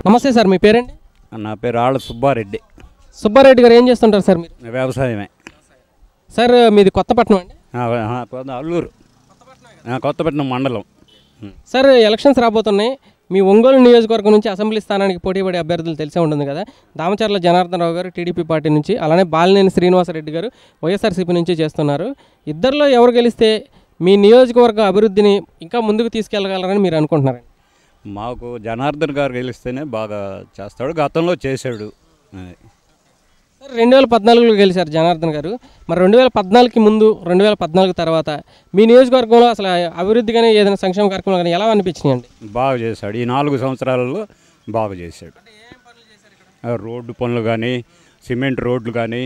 నమస్తే సార్, మీ పేరేంటి? నా పేరు ఆళ్ళ సుబ్బారెడ్డి. సుబ్బారెడ్డి గారు ఏం చేస్తుంటారు సార్ మీరు? వ్యవసాయమే సార్. మీది కొత్తపట్నం అండి? అల్లూరు, కొత్తపట్నం మండలం. సార్, ఎలక్షన్స్ రాబోతున్నాయి. మీ ఒంగోలు నియోజకవర్గం నుంచి అసెంబ్లీ స్థానానికి పోటీపడే అభ్యర్థులు తెలిసే ఉంటుంది కదా. దామచర్ల జనార్దన్ రావు గారు టీడీపీ పార్టీ నుంచి, అలానే బాలినేని శ్రీనివాసరెడ్డి గారు వైఎస్ఆర్సీపీ నుంచి చేస్తున్నారు. ఇద్దరిలో ఎవరు గెలిస్తే మీ నియోజకవర్గ అభివృద్ధిని ఇంకా ముందుకు తీసుకెళ్ళగలరని మీరు అనుకుంటున్నారండి? మాకు జనార్దన్ గారు గెలిస్తేనే బాగా చేస్తాడు, గతంలో చేశాడు. సార్, 2014లో గెలిచారు జనార్దన్ గారు. మరి 2014కి ముందు, 2014 తర్వాత మీ నియోజకవర్గంలో అసలు అభివృద్ధి కానీ ఏదైనా సంక్షేమ కార్యక్రమాలు కానీ ఎలా అనిపించినాయండి? బాగా చేశాడు. ఈ 4 సంవత్సరాలలో బాగా చేశాడు. రోడ్డు పనులు కానీ, సిమెంట్ రోడ్లు కానీ,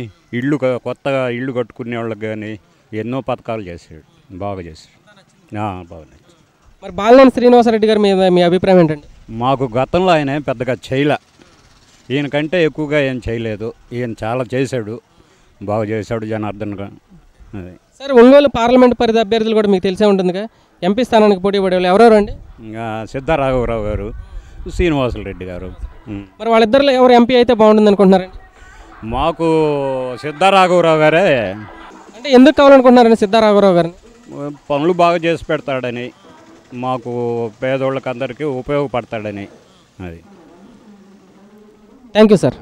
కొత్తగా ఇళ్ళు కట్టుకునే వాళ్ళకి కానీ ఎన్నో పథకాలు చేశాడు. బాగా చేశాడు. బాగా నచ్చింది. మరి బాలినేని శ్రీనివాసరెడ్డి గారు మీ అభిప్రాయం ఏంటండి? మాకు గతంలో ఆయన పెద్దగా చేయలే, ఈయన కంటే ఎక్కువగా ఏం చేయలేదు. ఈయన చాలా చేశాడు, బాగా చేశాడు జనార్దన్ గారు. సార్, ఒంగోలు పార్లమెంట్ పరిధి అభ్యర్థులు కూడా మీకు తెలిసే ఉంటుందిగా. ఎంపీ స్థానానికి పోటీ పడేవాళ్ళు ఎవరెవరు అండి? ఇంకా సిద్ధారాఘవరావు గారు, శ్రీనివాసులరెడ్డి గారు. మరి వాళ్ళిద్దరిలో ఎవరు ఎంపీ అయితే బాగుంటుంది అనుకుంటున్నారండి? మాకు సిద్ధారాఘవరావు గారే. అంటే ఎందుకు కావాలనుకుంటున్నారండి సిద్ధారాఘవరావు గారిని? పనులు బాగా చేసి పెడతాడని, మాకు పేదోళ్ళకి అందరికీ ఉపయోగపడతాడని. అది. Thank you sir.